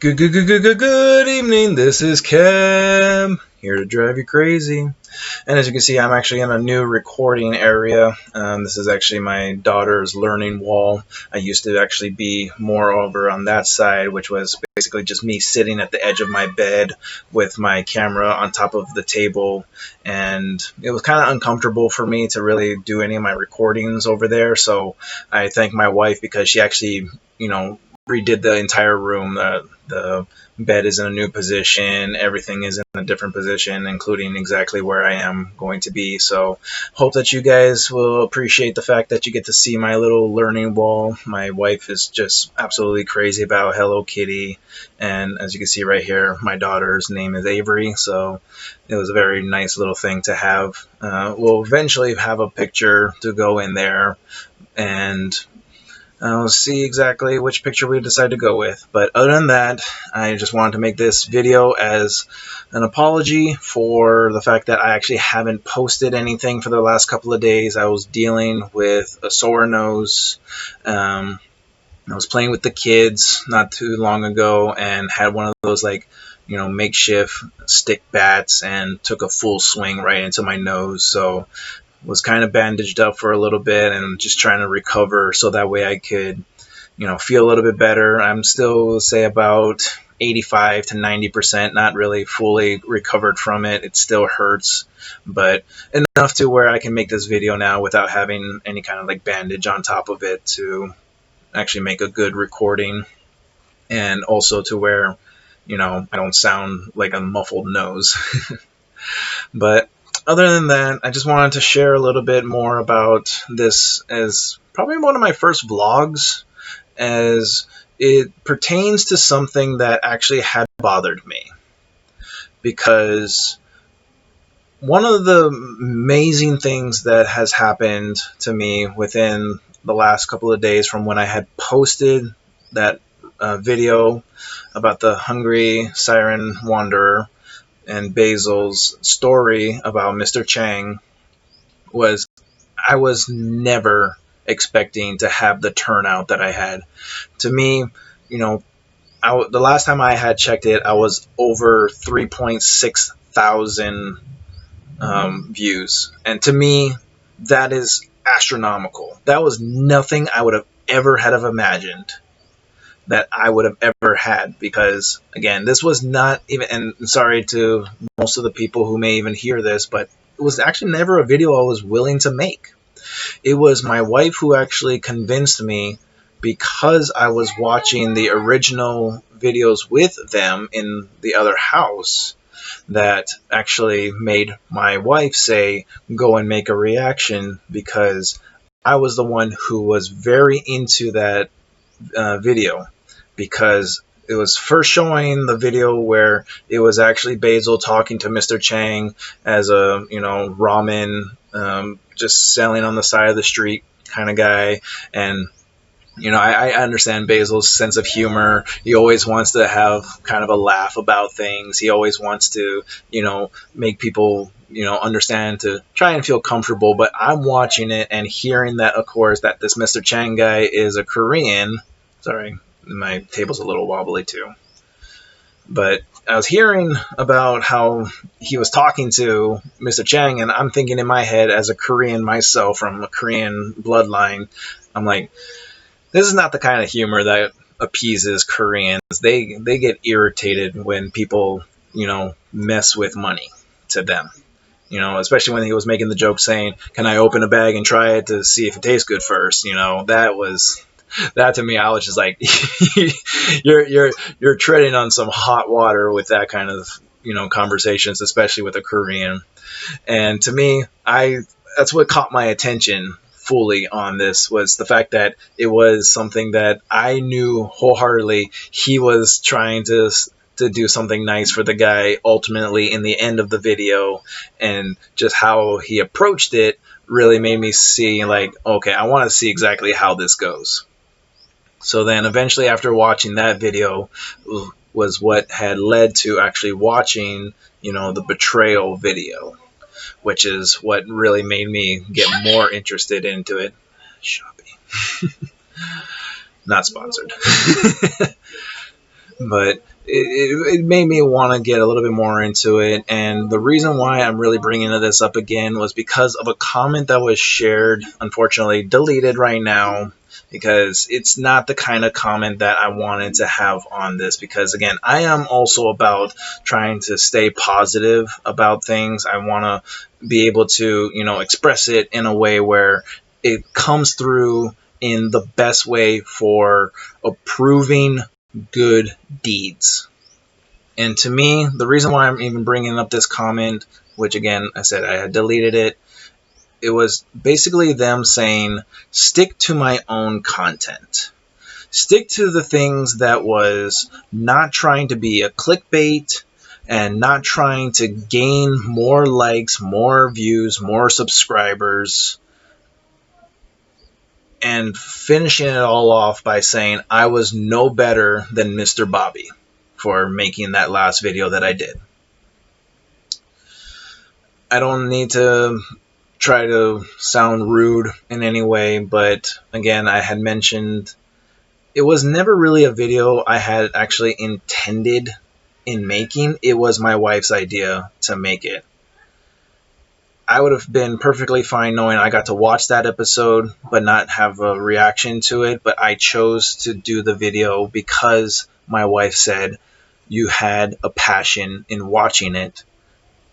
Good evening, this is Cam, here to drive you crazy. And as you can see, I'm actually in a new recording area. This is actually my daughter's learning wall. I used to actually be more over on that side, which was basically just me sitting at the edge of my bed with my camera on top of the table. And it was kind of uncomfortable for me to really do any of my recordings over there. So I thank my wife because she actually, redid the entire room. The bed is in a new position. Everything is in a different position, including exactly where I am going to be. So hope that you guys will appreciate the fact that you get to see my little learning wall. My wife is just absolutely crazy about Hello Kitty. And as you can see right here, my daughter's name is Avery. So it was a very nice little thing to have. We'll eventually have a picture to go in there, and I'll see exactly which picture we decide to go with. But other than that, I just wanted to make this video as an apology for the fact that I actually haven't posted anything for the last couple of days. I was dealing with a sore nose. I was playing with the kids not too long ago and had one of those makeshift stick bats and took a full swing right into my nose. So was kind of bandaged up for a little bit and just trying to recover so that way I could, feel a little bit better. I'm still, say, about 85 to 90%, not really fully recovered from it. It still hurts, but enough to where I can make this video now without having any kind of bandage on top of it to actually make a good recording, and also to where, I don't sound like a muffled nose. But other than that, I just wanted to share a little bit more about this as probably one of my first vlogs, as it pertains to something that actually had bothered me. Because one of the amazing things that has happened to me within the last couple of days from when I had posted that video about the hungry siren wanderer and Basil's story about Mr. Chang was I was never expecting to have the turnout that I had. To me, the last time I had checked it, I was over 3.6 thousand views. And to me, that is astronomical. That was nothing I would have ever have imagined that I would have ever had, because again, this was not even, and sorry to most of the people who may even hear this, but it was actually never a video I was willing to make. It was my wife who actually convinced me, because I was watching the original videos with them in the other house, that actually made my wife say, go and make a reaction, because I was the one who was very into that video, because it was first showing the video where it was actually Basil talking to Mr. Chang as a ramen just selling on the side of the street kind of guy. And I understand Basil's sense of humor. He always wants to have kind of a laugh about things. He always wants to make people understand, to try and feel comfortable. But I'm watching it and hearing that, of course, that this Mr. Chang guy is a Korean. Sorry, my table's a little wobbly too. But I was hearing about how he was talking to Mr. Chang, and I'm thinking in my head, as a Korean myself, from a Korean bloodline, I'm like, this is not the kind of humor that appeases Koreans. They get irritated when people, mess with money to them. Especially when he was making the joke saying, can I open a bag and try it to see if it tastes good first? That to me, I was just like, you're treading on some hot water with that kind of conversations, especially with a Korean. And to me, that's what caught my attention fully on this, was the fact that it was something that I knew wholeheartedly he was trying to do something nice for the guy ultimately in the end of the video, and just how he approached it really made me see, okay, I want to see exactly how this goes. So then eventually, after watching that video, was what had led to actually watching, the Betrayal video, which is what really made me get more interested into it. Shopee. Not sponsored. But it made me want to get a little bit more into it. And the reason why I'm really bringing this up again was because of a comment that was shared, unfortunately deleted right now, because it's not the kind of comment that I wanted to have on this. Because again, I am also about trying to stay positive about things. I want to be able to, express it in a way where it comes through in the best way for approving good deeds. And to me, the reason why I'm even bringing up this comment, which again, I said I had deleted it, it was basically them saying, stick to my own content. Stick to the things that was not trying to be a clickbait and not trying to gain more likes, more views, more subscribers, and finishing it all off by saying I was no better than Mr. Bobby for making that last video that I did. I don't need to try to sound rude in any way, but again, I had mentioned it was never really a video I had actually intended in making. It was my wife's idea to make it. I would have been perfectly fine knowing I got to watch that episode but not have a reaction to it, but I chose to do the video because my wife said you had a passion in watching it.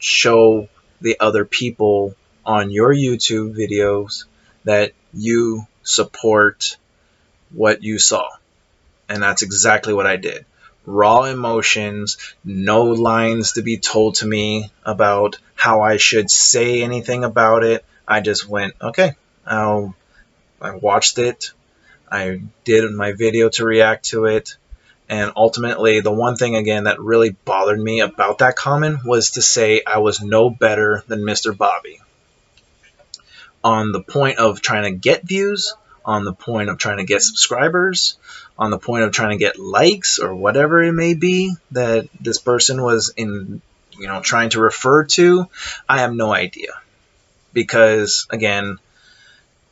Show the other people on your YouTube videos that you support what you saw. And that's exactly what I did. Raw emotions, no lines to be told to me about how I should say anything about it. I just went, okay, I watched it. I did my video to react to it. And ultimately, the one thing, again, that really bothered me about that comment was to say I was no better than Mr. Bobby. On the point of trying to get views, on the point of trying to get subscribers, on the point of trying to get likes or whatever it may be that this person was trying to refer to, I have no idea. Because, again,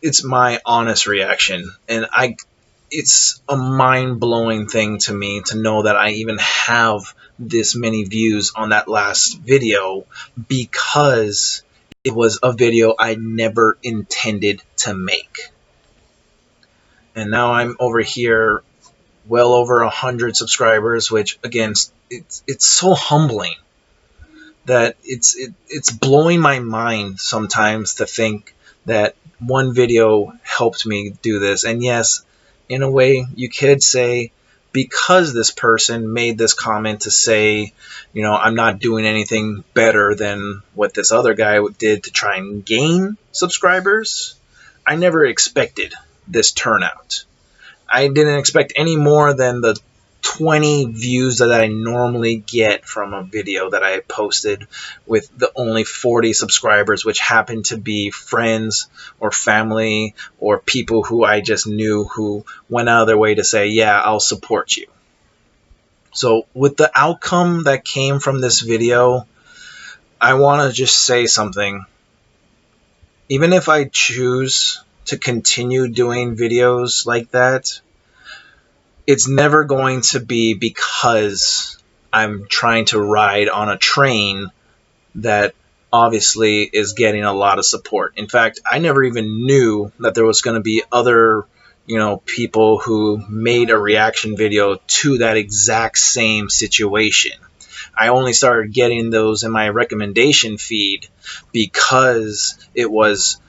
it's my honest reaction. And it's a mind-blowing thing to me to know that I even have this many views on that last video because it was a video I never intended to make. And now I'm over here well over 100 subscribers, which again, it's so humbling that it's blowing my mind sometimes to think that one video helped me do this. And yes, in a way, you could say because this person made this comment to say, I'm not doing anything better than what this other guy did to try and gain subscribers, I never expected this turnout. I didn't expect any more than the 20 views that I normally get from a video that I posted with the only 40 subscribers, which happen to be friends or family or people who I just knew who went out of their way to say, yeah, I'll support you. So with the outcome that came from this video, I want to just say something. Even if I choose to continue doing videos like that, it's never going to be because I'm trying to ride on a train that obviously is getting a lot of support. In fact, I never even knew that there was going to be other, people who made a reaction video to that exact same situation. I only started getting those in my recommendation feed because it was,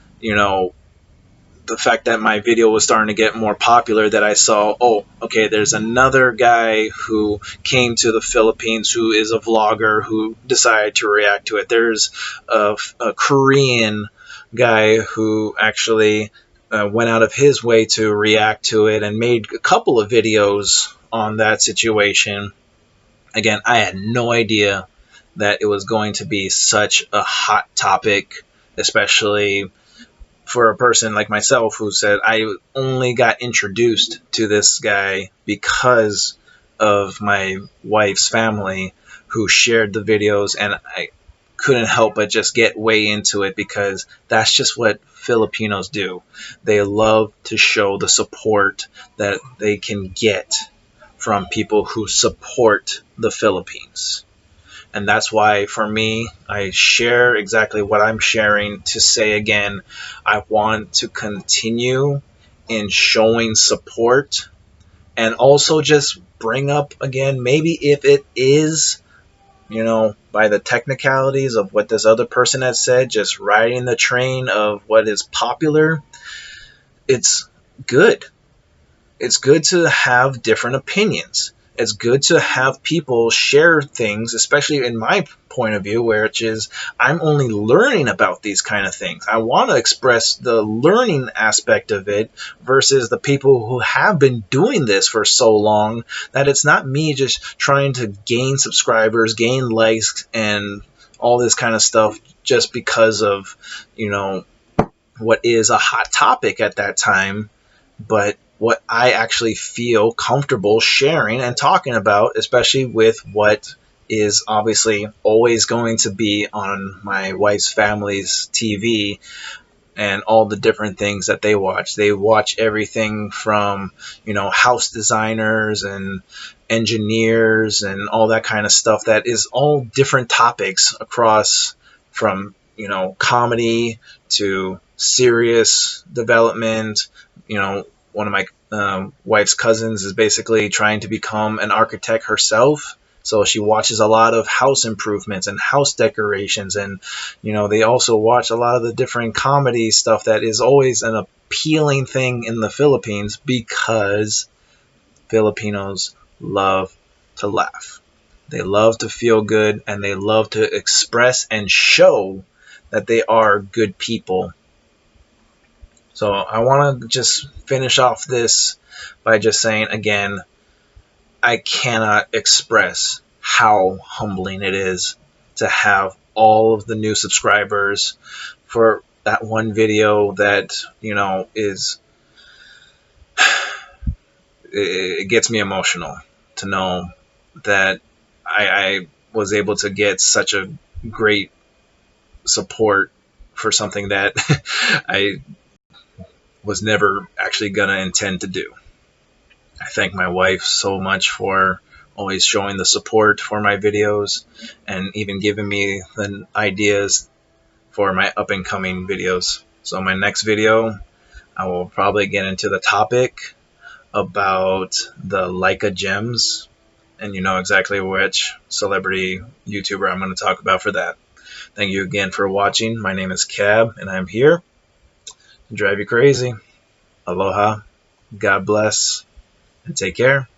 the fact that my video was starting to get more popular, that I saw, oh, okay, there's another guy who came to the Philippines who is a vlogger who decided to react to it. There's a Korean guy who actually went out of his way to react to it and made a couple of videos on that situation. Again, I had no idea that it was going to be such a hot topic, especially for a person like myself who said I only got introduced to this guy because of my wife's family who shared the videos, and I couldn't help but just get way into it because that's just what Filipinos do. They love to show the support that they can get from people who support the Philippines. And that's why, for me, I share exactly what I'm sharing to say again. I want to continue in showing support, and also just bring up again, maybe if it is, by the technicalities of what this other person has said, just riding the train of what is popular, it's good. It's good to have different opinions. It's good to have people share things, especially in my point of view, which is I'm only learning about these kind of things. I want to express the learning aspect of it versus the people who have been doing this for so long that it's not me just trying to gain subscribers, gain likes, and all this kind of stuff just because of, what is a hot topic at that time, but what I actually feel comfortable sharing and talking about, especially with what is obviously always going to be on my wife's family's TV and all the different things that they watch. They watch everything from, house designers and engineers and all that kind of stuff that is all different topics across from, comedy to serious development. One of my wife's cousins is basically trying to become an architect herself. So she watches a lot of house improvements and house decorations. And, they also watch a lot of the different comedy stuff that is always an appealing thing in the Philippines because Filipinos love to laugh. They love to feel good, and they love to express and show that they are good people. So I want to just finish off this by just saying again, I cannot express how humbling it is to have all of the new subscribers for that one video that, is, it gets me emotional to know that I was able to get such a great support for something that I was never actually going to intend to do. I thank my wife so much for always showing the support for my videos and even giving me the ideas for my up and coming videos. So my next video, I will probably get into the topic about the Leica gems, and you know exactly which celebrity YouTuber I'm going to talk about for that. Thank you again for watching. My name is Cab, and I'm here to drive you crazy. Aloha, God bless, and take care.